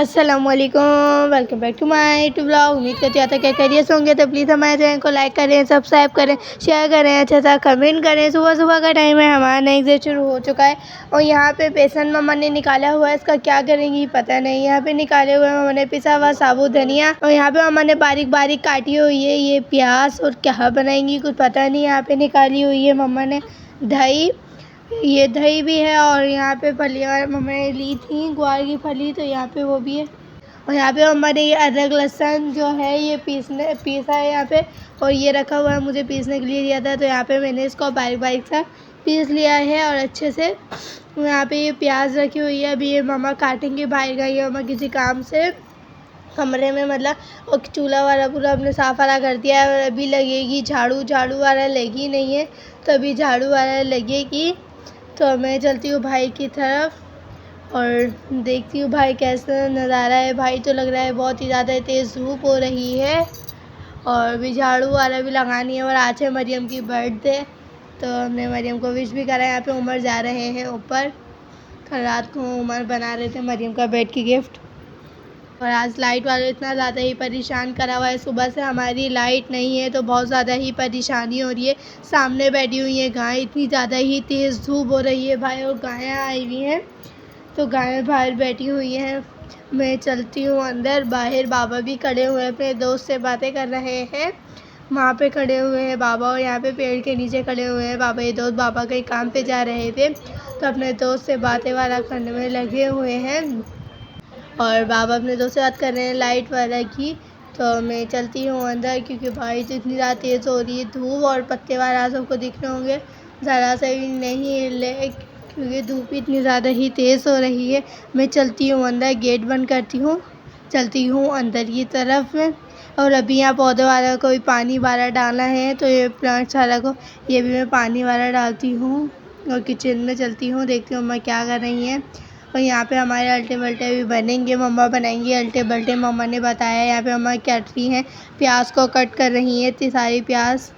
अस्सलामुअलैकुम, welcome back to my YouTube blog. उम्मीद करती हूँ क्या खैरियत होंगे। तो प्लीज़ हमारे चैनल को लाइक करें, सब्सक्राइब करें, शेयर करें, अच्छा सा कमेंट करें। सुबह सुबह का टाइम है, हमारा नया एग्ज़ाम शुरू हो चुका है और यहाँ पे बेसन मम्मा ने निकाला हुआ है। इसका क्या करेंगी पता नहीं। यहाँ पे निकाले हुए मम्मा ने पिसा हुआ साबुत धनिया और यहाँ पे मम्मा ने बारीक बारीक काटी हुई है ये प्याज और क्या बनाएंगी कुछ पता नहीं। यहाँ पे निकाली हुई है मम्मा ने दही, ये दही भी है और यहाँ पे फलियाँ मम्मा ने ली थी ग्वार की फली, तो यहाँ पे वो भी है। और यहाँ पे मम्मा ने ये अदरक लहसुन जो है ये पीसा है यहाँ पे, और ये रखा हुआ है मुझे पीसने के लिए दिया था, तो यहाँ पे मैंने इसको बारीक बारीक सा पीस लिया है और अच्छे से। यहाँ पे ये प्याज रखी हुई है, अभी ये मम्मा काटेंगे। बाहर गई है मम्मा किसी काम से कमरे में, मतलब, और चूल्हा वाला पूरा अपने साफ वाला कर दिया है और अभी लगेगी झाड़ू वाला लगी नहीं है, तो अभी झाड़ू वाला लगेगी। तो मैं चलती हूँ भाई की तरफ और देखती हूँ भाई कैसा नज़ारा है। भाई तो लग रहा है बहुत ही ज़्यादा तेज़ धूप हो रही है और अभी झाड़ू वाला भी लगानी है। और आज है मरियम की बर्थडे, तो हमने मरियम को विश भी करा है। यहाँ पे उमर जा रहे हैं ऊपर, कल रात को उमर बना रहे थे मरियम का बेड की गिफ्ट। और आज लाइट वाला इतना ज़्यादा ही परेशान करा हुआ है, सुबह से हमारी लाइट नहीं है तो बहुत ज़्यादा ही परेशानी हो रही है। सामने बैठी हुई है गाय, इतनी ज़्यादा ही तेज़ धूप हो रही है भाई, और गायें आई हुई हैं तो गायें बाहर बैठी हुई हैं। मैं चलती हूँ अंदर। बाहर बाबा भी खड़े हुए हैं, अपने दोस्त से बातें कर रहे हैं। वहाँ पे खड़े हुए हैं बाबा और यहाँ पे पेड़ के नीचे खड़े हुए हैं बाबा। ये दोस्त बाबा कहीं काम पे जा रहे थे तो अपने दोस्त से बातें वाला करने में लगे हुए हैं और बाबा अपने दोस्त से बात कर रहे हैं लाइट वाला की। तो मैं चलती हूँ अंदर क्योंकि भाई तो इतनी ज़्यादा तेज़ हो रही है धूप, और पत्ते वाला सबको दिख रहे होंगे, ज़रा सा भी नहीं हिले क्योंकि धूप इतनी ज़्यादा ही तेज़ हो रही है। मैं चलती हूँ अंदर, गेट बंद करती हूँ, चलती हूँ अंदर की तरफ में। और अभी यहाँ पौधे वाला को भी पानी वाला डालना है, तो ये प्लांट्स वाला को ये भी मैं पानी वाला डालती हूँ। और किचन में चलती हूँ, देखती हूँ मम्मा क्या कर रही हैं। और यहाँ पे हमारे अल्टे बल्टे भी बनेंगे, मम्मा बनाएंगी अल्टे बल्टे। मम्मा ने बताया यहाँ पे मम्मा कट रही हैं, प्याज को कट कर रही हैं इतनी सारी प्याज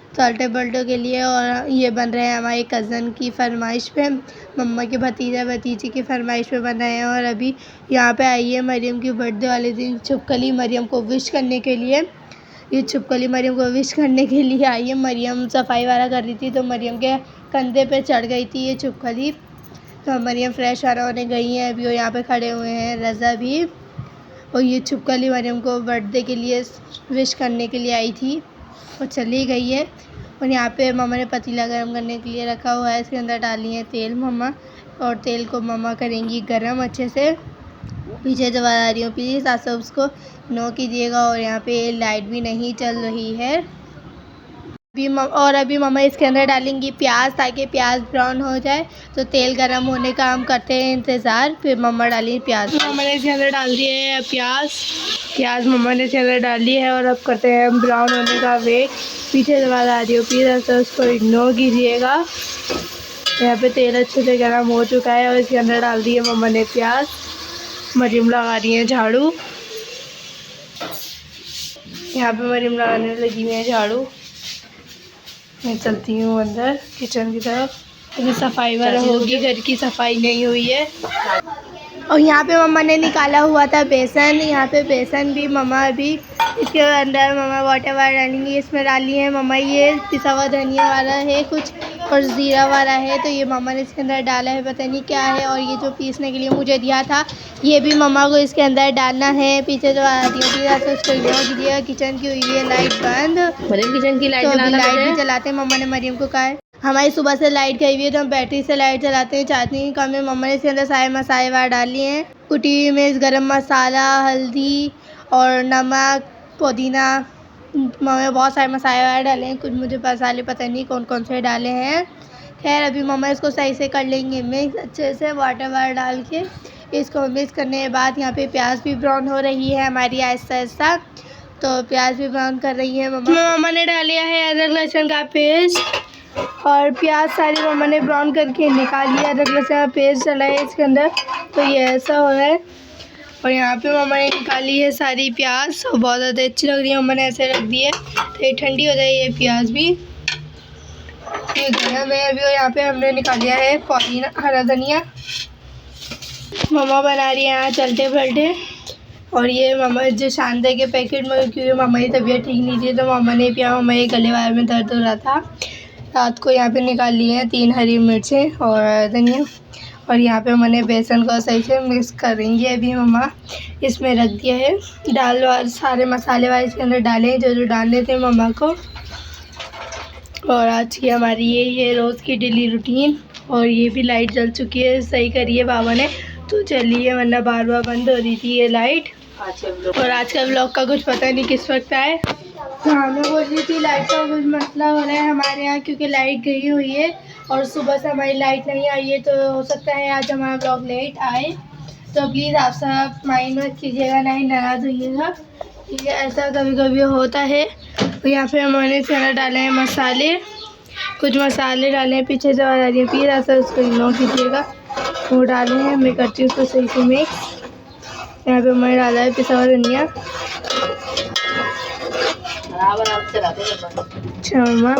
तो अल्टे बल्टों के लिए। और ये बन रहे हैं हमारे कज़न की फरमाइश पे, मम्मा के भतीजा भतीजी की फरमाइश पे बन रहे हैं। और अभी यहाँ पे आई है मरियम की बर्थडे वाले दिन छुपकली मरियम को विश करने के लिए। ये छुपकली मरियम को विश करने के लिए आई है। मरियम सफाई वाला कर रही थी तो मरियम के कंधे पे चढ़ गई थी ये छुपकली, तो मरियम फ्रेश वाला होने गई हैं अभी। और यहाँ पे खड़े हुए हैं रज़ा भी, और ये छुपकली मरियम को बर्थडे के लिए विश करने के लिए आई थी और चली गई है। और यहाँ पे मम्मा ने पतीला गर्म करने के लिए रखा हुआ है, इसके अंदर डाली है तेल मम्मा, और तेल को मम्मा करेंगी गरम अच्छे से। पीछे जो आ रही हूँ प्लीज़ आप सब उसको नो कीजिएगा। और यहाँ पे लाइट भी नहीं चल रही है अभी मम्मा इसके अंदर डालेंगी प्याज ताकि प्याज ब्राउन हो जाए। तो तेल गरम होने का हम करते हैं इंतज़ार, फिर मम्मा डाली प्याज। मम्मा ने इसके अंदर डाल दिए है प्याज मम्मा ने इसके अंदर डाली है और अब करते हैं हम ब्राउन होने का वेट। पीछे दबा आ रही हो प्लीज़ तो उसको इग्नोर कीजिएगा। यहाँ पे तेल अच्छे से गर्म हो चुका है और इसके अंदर डाल दिए मम्मा ने प्याज। मरियम लगा रही है झाड़ू, यहाँ पे मरियम लगाने लगी हुई है झाड़ू। मैं चलती हूँ अंदर किचन की तरफ, अभी सफाई वाला होगी, घर की सफाई नहीं हुई है। और यहाँ पे मम्मा ने निकाला हुआ था बेसन, यहाँ पे बेसन भी मम्मा अभी इसके अंदर मम्मा वाटर डालेंगी, इसमें डाली है मम्मा ये पिसा हुआ धनिया वाला है कुछ और ज़ीरा वाला है, तो ये मम्मा ने इसके अंदर डाला है, पता नहीं क्या है। और ये जो पीसने के लिए मुझे दिया था ये भी मम्मा को इसके अंदर डालना है। पीछे जो आ रही है तो उसको इग्नोर कीजिएगा। किचन की हुई है लाइट बंद, मरियम किचन की लाइट तो लाइट भी चलाते हैं। मम्मा ने मरियम को कहा है हमारी सुबह से लाइट गई हुई है तो हम बैटरी से लाइट चलाते हैं, चाहती हूँ कम में। मम्मा ने इसके अंदर सारे मसाले वाले डाली हैं, कुटी हुई मिर्च, गरम मसाला, हल्दी और नमक, पुदीना। मम्मा ने बहुत सारे मसाले वाले डाले हैं, कुछ मुझे मसाले पता नहीं कौन कौन से डाले हैं। खैर अभी मम्मा इसको सही से कर लेंगे मिक्स अच्छे से वाटर डाल के। इसको मिक्स करने के बाद यहाँ पे प्याज भी ब्राउन हो रही है हमारी आहिस्ता आहिस्ता, तो प्याज भी ब्राउन कर रही है मम्मा ने डाल लिया है अदरक लहसुन का पेस्ट और प्याज सारी मम्मा ने ब्राउन करके निकाल लिया। अदरक लहसुन का पेस्ट डला है इसके अंदर, तो ये ऐसा हो रहा है। और यहाँ पे मम्मा ने निकाली है सारी प्याज, बहुत ज़्यादा अच्छी लग रही है। मम्मा ने ऐसे रख दी है तो ये ठंडी हो जाए ये प्याज भी, ये गरम है अभी। और यहाँ पे हमने निकाल लिया है पुदीना, हरा धनिया, मम्मा बना रही है यहाँ चलते पलटे। और ये मम्मा जो शानदार के पैकेट में, क्योंकि मम्मा की तबीयत ठीक नहीं थी तो मम्मा ने पिया। मम्मा के गले वाले में दर्द हो रहा था। रात को यहाँ पे निकाल लिए हैं 3 हरी मिर्चें और धनिया। और यहाँ पे मैंने बेसन को सही से मिक्स करेंगे अभी मम्मा। इसमें रख दिया है दाल और सारे मसाले वाले इसके अंदर डाले हैं जो डालने थे मम्मा को। और आज की हमारी ये है रोज़ की डेली रूटीन। और ये भी लाइट जल चुकी है, सही करी है बाबा ने तो चली है, वरना बार बार बंद हो रही थी ये लाइट। और आज का व्लॉग का कुछ पता नहीं किस वक्त आए। हाँ, मैं बोल रही थी लाइट का कुछ मसला हो रहा है हमारे यहाँ, क्योंकि लाइट गई हुई है और सुबह से हमारी लाइट नहीं आई है, तो हो सकता है आज हमारा व्लॉग लेट आए। तो प्लीज़ आप सब माइंड मत कीजिएगा, नहीं नाराज़ होइएगा, ठीक है। ऐसा कभी कभी होता है। तो यहाँ पे हमने चना डाले हैं मसाले, कुछ मसाले डाले हैं पीछे से आ रही है, फिर ऐसा उसको इग्नोर कीजिएगा। वो डाले हैं, मैं करती हूँ उसको सही से मिक्स। यहाँ पे मैंने डाला है पिसा हुआ धनिया। अच्छा मम्मा,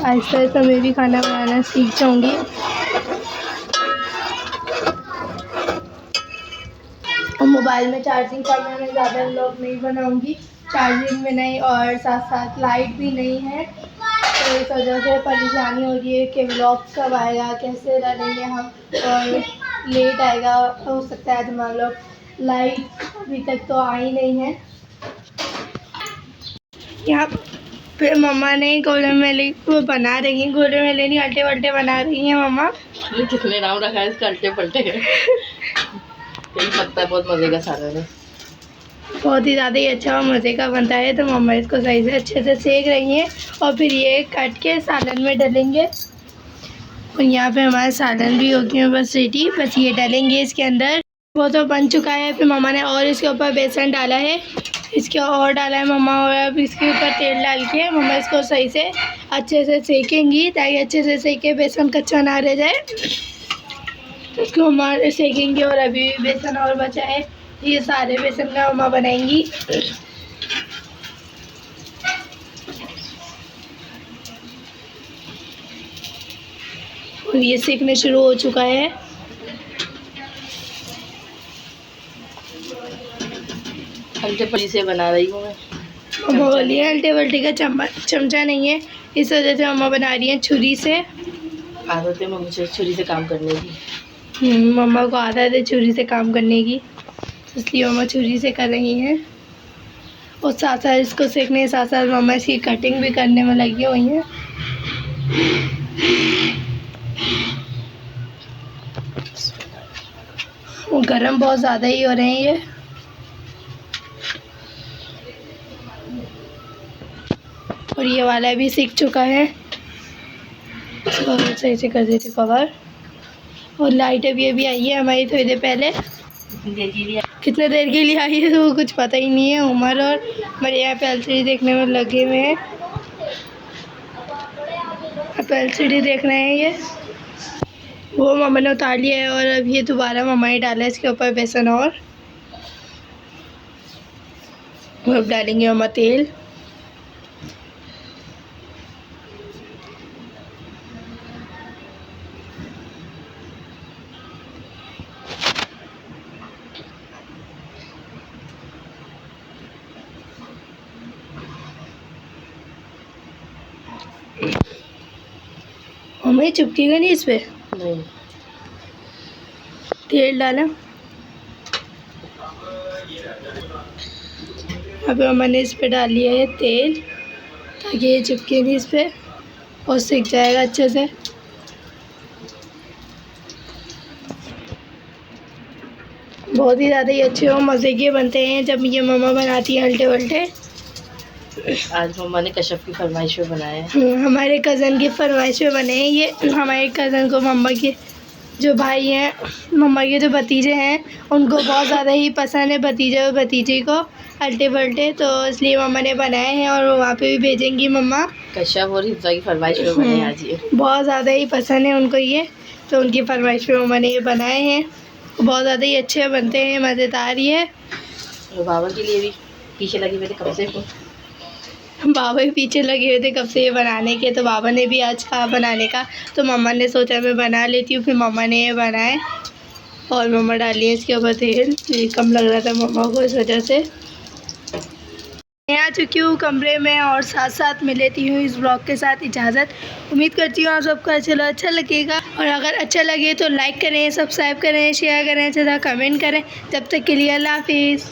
आहिस्ता आहिस्ता मैं भी खाना बनाना सीख जाऊँगी। और मोबाइल में चार्जिंग का मैं ज़्यादा व्लॉग नहीं बनाऊँगी, चार्जिंग में नहीं और साथ साथ लाइट भी नहीं है, तो इस वजह से परेशानी हो रही है कि व्लॉग कब आएगा, कैसे डालेंगे हम, और लेट आएगा। हो सकता है तुम्हारा व्लॉग, लाइट अभी तक तो आई नहीं है। यहाँ पे मम्मा ने गोले मेले को बना रही हैं, गोले मेले नहीं अल्टे वल्टे बना रही हैं मम्मा। कितने नाम रखा है इसका, अल्टे पलटे का। यही लगता है बहुत मज़े का सारा है, बहुत ही ज़्यादा ही अच्छा और मज़े का बनता है। तो मम्मा इसको सही से अच्छे से सेक रही हैं और फिर ये काट के सालन में डालेंगे। और यहाँ पे हमारा सालन भी हो गया बस रेडी, बस ये डालेंगे इसके अंदर। वो तो बन चुका है। फिर मम्मा ने और इसके ऊपर बेसन डाला है, इसके और डाला है मम्मा। और अब इसके ऊपर तेल डाल के मम्मा इसको सही से अच्छे से सेकेंगी, ताकि अच्छे से सेके बेसन कच्चा ना रह जाए। तो इसको मम्मा सेकेंगे। और अभी बेसन और बचा है, ये सारे बेसन का मम्मा बनाएंगी। और ये सेकने शुरू हो चुका है। अल्टे पली से बना रही हूँ मैं। मम्मा बोली है अल्टे वल्टे का चमचा नहीं है, इस वजह से मम्मा बना रही हैं छुरी से। आदत है मुझे छुरी से काम करने की। मम्मा को आदत है छुरी से काम करने की, इसलिए मम्मा छुरी से कर रही हैं। और साथ साथ इसको सेकने के साथ साथ मम्मा इसकी कटिंग भी करने में लगी हुई हैं। वो गरम बहुत ज़्यादा ही हो रहे हैं ये। और ये वाला भी सीख चुका है, इसको सही से कर देती कवर। और लाइट अभी आई है हमारी थोड़ी देर पहले। कितने देर के लिए आई है तो वो कुछ पता ही नहीं है। उमर और मेरे यहाँ पे एलसीडी देखने में लगे हुए हैं, अब एलसीडी देख रहे हैं ये। वो मम्मा ने उतार लिया है और अब ये दोबारा मम्मा ने डाला है इसके ऊपर बेसन। और अब डालेंगे मम्मा तेल। मम्मी चिपकेगा नहीं इस पे? नहीं। तेल डाला, अभी मम्मा ने इस पे डाल लिया है तेल, ताकि ये चिपके नहीं इस पे और सिक जाएगा अच्छे से। बहुत ही ज़्यादा ही अच्छे और मज़े के बनते हैं जब ये मम्मा बनाती है अल्टे वल्टे। आज मम्मा ने कश्यप की फरमाइश पे बनाया है। हमारे कज़न की फरमाइश पे बने हैं ये। हमारे कज़न को मम्मा के जो भाई हैं, मम्मा के जो भतीजे हैं, उनको बहुत ज़्यादा ही पसंद है भतीजे और भतीजी को अल्टे वल्टे, तो इसलिए मम्मा ने बनाए हैं और वहाँ पे भी भेजेंगी मम्मा। कश्यप और हिफ्जा की फरमाइश पे बने आज ये। बहुत ज़्यादा ही पसंद है उनको ये, तो उनकी फरमाइश पे मम्मा ने ये बनाए हैं। बहुत ज़्यादा ही अच्छे बनते हैं, मज़ेदार ही है। और बाबा के लिए भी पीछे लगी हुई थी कब से, बाबा भी पीछे लगे हुए थे कब से ये बनाने के, तो बाबा ने भी आज कहा बनाने का, तो मम्मा ने सोचा मैं बना लेती हूँ, फिर मम्मा ने ये बनाए। और मम्मा डाली है इसके ऊपर तेल, ये कम लग रहा था मम्मा को, इस वजह से। मैं आ चुकी हूँ कमरे में और साथ साथ मैं लेती हूँ इस ब्लॉग के साथ इजाज़त। उम्मीद करती हूँ आप सबको अच्छा लगेगा, और अगर अच्छा लगे तो लाइक करें, सब्सक्राइब करें, शेयर करें तथा कमेंट करें। तब तक के लिए अल्लाह हाफिज़।